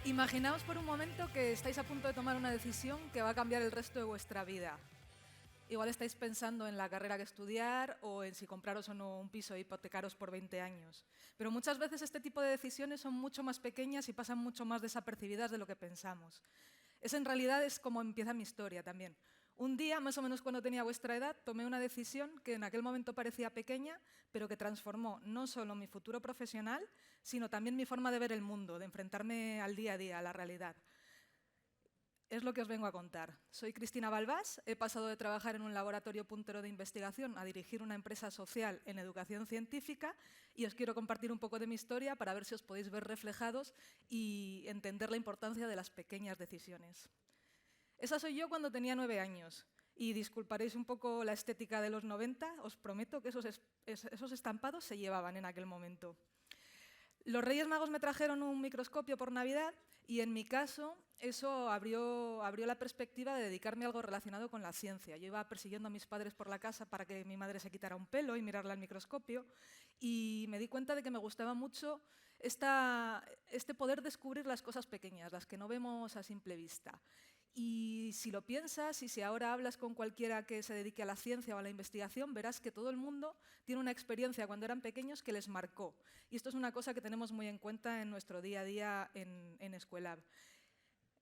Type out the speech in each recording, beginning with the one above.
Imaginaos por un momento que estáis a punto de tomar una decisión que va a cambiar el resto de vuestra vida. Igual estáis pensando en la carrera que estudiar o en si compraros o no un piso e hipotecaros por 20 años. Pero muchas veces este tipo de decisiones son mucho más pequeñas y pasan mucho más desapercibidas de lo que pensamos. En realidad es como empieza mi historia también. Un día, más o menos cuando tenía vuestra edad, tomé una decisión que en aquel momento parecía pequeña, pero que transformó no solo mi futuro profesional, sino también mi forma de ver el mundo, de enfrentarme al día a día, a la realidad. Es lo que os vengo a contar. Soy Cristina Balbás, he pasado de trabajar en un laboratorio puntero de investigación a dirigir una empresa social en educación científica y os quiero compartir un poco de mi historia para ver si os podéis ver reflejados y entender la importancia de las pequeñas decisiones. Esa soy yo cuando tenía 9 años. Y disculparéis un poco la estética de los 90, os prometo que esos estampados se llevaban en aquel momento. Los Reyes Magos me trajeron un microscopio por Navidad y en mi caso eso abrió la perspectiva de dedicarme a algo relacionado con la ciencia. Yo iba persiguiendo a mis padres por la casa para que mi madre se quitara un pelo y mirarle al microscopio y me di cuenta de que me gustaba mucho este poder descubrir las cosas pequeñas, las que no vemos a simple vista. Y si lo piensas y si ahora hablas con cualquiera que se dedique a la ciencia o a la investigación, verás que todo el mundo tiene una experiencia cuando eran pequeños que les marcó. Y esto es una cosa que tenemos muy en cuenta en nuestro día a día en Escuelab.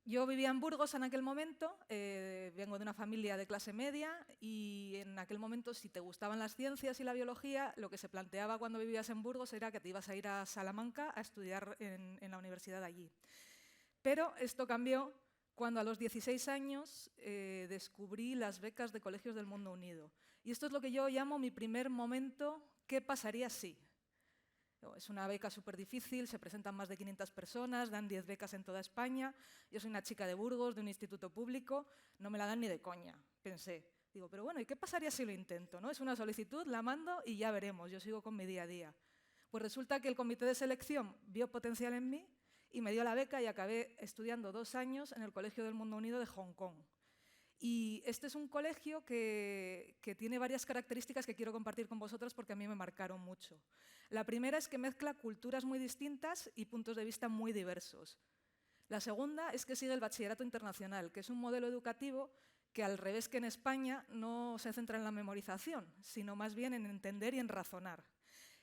Yo vivía en Burgos en aquel momento, vengo de una familia de clase media y en aquel momento si te gustaban las ciencias y la biología, lo que se planteaba cuando vivías en Burgos era que te ibas a ir a Salamanca a estudiar en la universidad allí. Pero esto cambió cuando a los 16 años descubrí las becas de colegios del Mundo Unido. Y esto es lo que yo llamo mi primer momento, ¿qué pasaría si? Es una beca súper difícil, se presentan más de 500 personas, dan 10 becas en toda España. Yo soy una chica de Burgos, de un instituto público, no me la dan ni de coña, pensé. Digo, pero bueno, ¿y qué pasaría si lo intento? ¿No? Es una solicitud, la mando y ya veremos, yo sigo con mi día a día. Pues resulta que el comité de selección vio potencial en mí y me dio la beca y acabé estudiando 2 años en el Colegio del Mundo Unido de Hong Kong. Y este es un colegio que tiene varias características que quiero compartir con vosotros porque a mí me marcaron mucho. La primera es que mezcla culturas muy distintas y puntos de vista muy diversos. La segunda es que sigue el bachillerato internacional, que es un modelo educativo que, al revés que en España, no se centra en la memorización, sino más bien en entender y en razonar.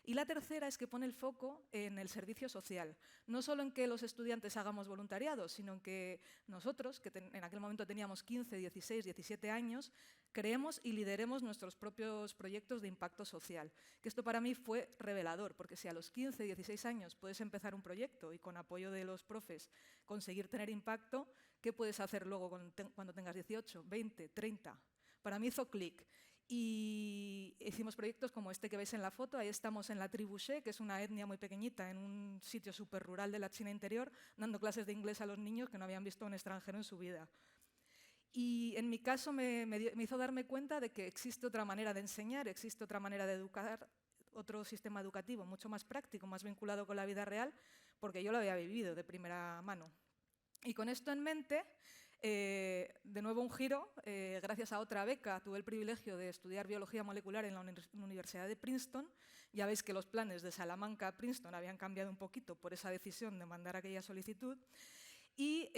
Y la tercera es que pone el foco en el servicio social, no solo en que los estudiantes hagamos voluntariado, sino en que nosotros, que en aquel momento teníamos 15, 16, 17 años, creemos y lideremos nuestros propios proyectos de impacto social. Que esto para mí fue revelador, porque si a los 15, 16 años puedes empezar un proyecto y con apoyo de los profes conseguir tener impacto, ¿qué puedes hacer luego cuando tengas 18, 20, 30? Para mí hizo clic. Y hicimos proyectos como este que veis en la foto. Ahí estamos en la tribu She, que es una etnia muy pequeñita en un sitio súper rural de la China interior, dando clases de inglés a los niños que no habían visto a un extranjero en su vida. Y en mi caso me hizo darme cuenta de que existe otra manera de enseñar, existe otra manera de educar, otro sistema educativo mucho más práctico, más vinculado con la vida real, porque yo lo había vivido de primera mano. Y con esto en mente, de nuevo un giro, gracias a otra beca tuve el privilegio de estudiar biología molecular en la Universidad de Princeton. Ya veis que los planes de Salamanca a Princeton habían cambiado un poquito por esa decisión de mandar aquella solicitud. Y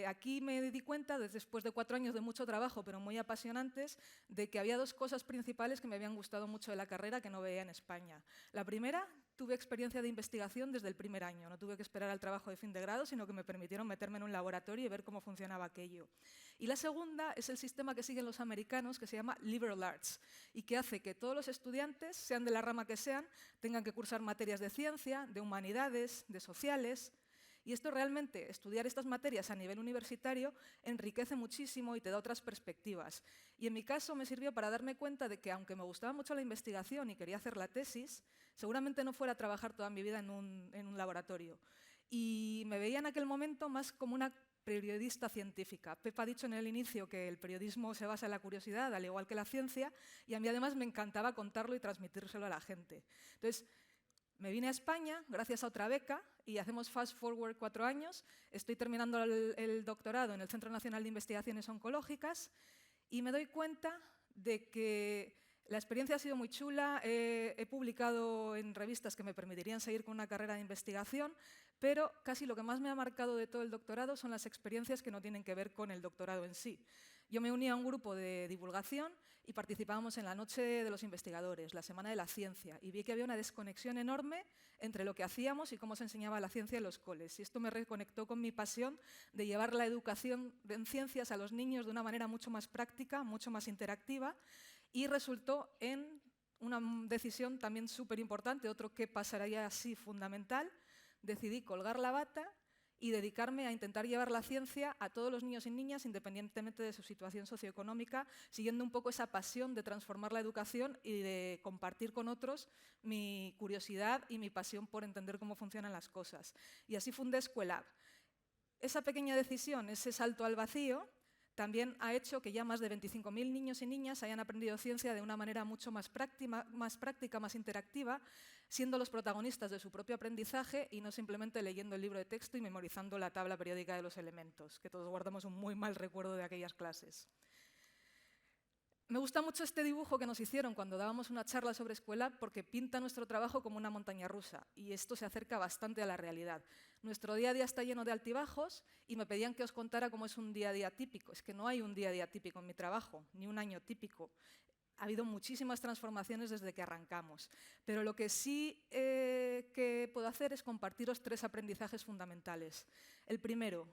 aquí me di cuenta, después de 4 años de mucho trabajo, pero muy apasionantes, de que había 2 cosas principales que me habían gustado mucho de la carrera que no veía en España. La primera, tuve experiencia de investigación desde el primer año. No tuve que esperar al trabajo de fin de grado, sino que me permitieron meterme en un laboratorio y ver cómo funcionaba aquello. Y la segunda es el sistema que siguen los americanos, que se llama Liberal Arts, y que hace que todos los estudiantes, sean de la rama que sean, tengan que cursar materias de ciencia, de humanidades, de sociales. Y esto realmente, estudiar estas materias a nivel universitario, enriquece muchísimo y te da otras perspectivas. Y en mi caso me sirvió para darme cuenta de que, aunque me gustaba mucho la investigación y quería hacer la tesis, seguramente no fuera a trabajar toda mi vida en un laboratorio. Y me veía en aquel momento más como una periodista científica. Pep ha dicho en el inicio que el periodismo se basa en la curiosidad, al igual que la ciencia, y a mí además me encantaba contarlo y transmitírselo a la gente. Entonces, me vine a España gracias a otra beca y hacemos fast forward 4 años. Estoy terminando el doctorado en el Centro Nacional de Investigaciones Oncológicas y me doy cuenta de que La experiencia ha sido muy chula, he publicado en revistas que me permitirían seguir con una carrera de investigación, pero casi lo que más me ha marcado de todo el doctorado son las experiencias que no tienen que ver con el doctorado en sí. Yo me uní a un grupo de divulgación y participábamos en la Noche de los Investigadores, la Semana de la Ciencia, y vi que había una desconexión enorme entre lo que hacíamos y cómo se enseñaba la ciencia en los coles. Y esto me reconectó con mi pasión de llevar la educación en ciencias a los niños de una manera mucho más práctica, mucho más interactiva, y resultó en una decisión también súper importante, otro que pasaría así fundamental. Decidí colgar la bata y dedicarme a intentar llevar la ciencia a todos los niños y niñas, independientemente de su situación socioeconómica, siguiendo un poco esa pasión de transformar la educación y de compartir con otros mi curiosidad y mi pasión por entender cómo funcionan las cosas. Y así fundé Scuelab. Esa pequeña decisión, ese salto al vacío, también ha hecho que ya más de 25.000 niños y niñas hayan aprendido ciencia de una manera mucho más práctica, más interactiva, siendo los protagonistas de su propio aprendizaje y no simplemente leyendo el libro de texto y memorizando la tabla periódica de los elementos, que todos guardamos un muy mal recuerdo de aquellas clases. Me gusta mucho este dibujo que nos hicieron cuando dábamos una charla sobre Scuelab porque pinta nuestro trabajo como una montaña rusa y esto se acerca bastante a la realidad. Nuestro día a día está lleno de altibajos y me pedían que os contara cómo es un día a día típico. Es que no hay un día a día típico en mi trabajo, ni un año típico. Ha habido muchísimas transformaciones desde que arrancamos, pero lo que sí que puedo hacer es compartiros 3 aprendizajes fundamentales. El primero,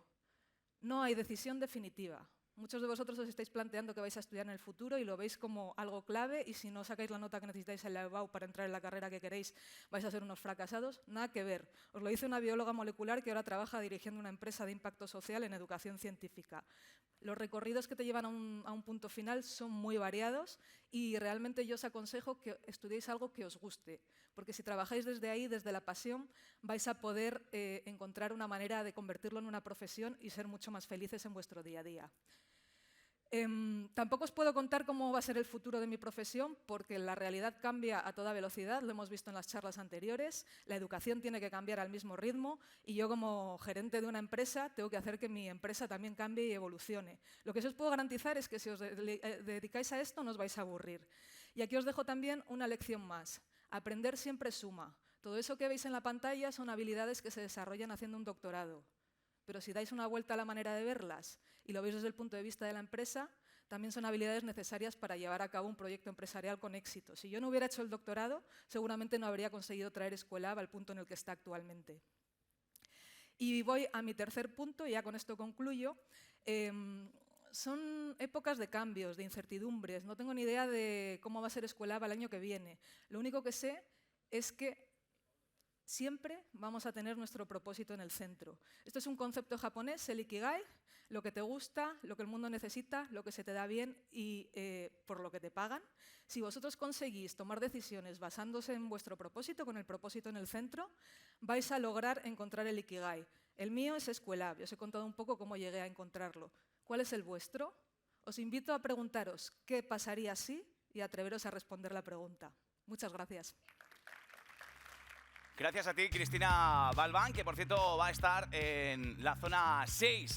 no hay decisión definitiva. Muchos de vosotros os estáis planteando que vais a estudiar en el futuro y lo veis como algo clave y si no sacáis la nota que necesitáis en la EBAU para entrar en la carrera que queréis vais a ser unos fracasados. Nada que ver. Os lo dice una bióloga molecular que ahora trabaja dirigiendo una empresa de impacto social en educación científica. Los recorridos que te llevan a un punto final son muy variados y realmente yo os aconsejo que estudiéis algo que os guste, porque si trabajáis desde ahí, desde la pasión, vais a poder encontrar una manera de convertirlo en una profesión y ser mucho más felices en vuestro día a día. Tampoco os puedo contar cómo va a ser el futuro de mi profesión porque la realidad cambia a toda velocidad, lo hemos visto en las charlas anteriores, la educación tiene que cambiar al mismo ritmo y yo como gerente de una empresa tengo que hacer que mi empresa también cambie y evolucione. Lo que sí os puedo garantizar es que si os dedicáis a esto no os vais a aburrir. Y aquí os dejo también una lección más. Aprender siempre suma. Todo eso que veis en la pantalla son habilidades que se desarrollan haciendo un doctorado. Pero si dais una vuelta a la manera de verlas y lo veis desde el punto de vista de la empresa, también son habilidades necesarias para llevar a cabo un proyecto empresarial con éxito. Si yo no hubiera hecho el doctorado, seguramente no habría conseguido traer Scuelab al punto en el que está actualmente. Y voy a mi tercer punto, y ya con esto concluyo. Son épocas de cambios, de incertidumbres. No tengo ni idea de cómo va a ser Scuelab el año que viene. Lo único que sé es que siempre vamos a tener nuestro propósito en el centro. Esto es un concepto japonés, el Ikigai, lo que te gusta, lo que el mundo necesita, lo que se te da bien y por lo que te pagan. Si vosotros conseguís tomar decisiones basándose en vuestro propósito, con el propósito en el centro, vais a lograr encontrar el Ikigai. El mío es Scuelab, yo os he contado un poco cómo llegué a encontrarlo. ¿Cuál es el vuestro? Os invito a preguntaros qué pasaría si y atreveros a responder la pregunta. Muchas gracias. Gracias a ti, Cristina Balbán, que por cierto va a estar en la zona 6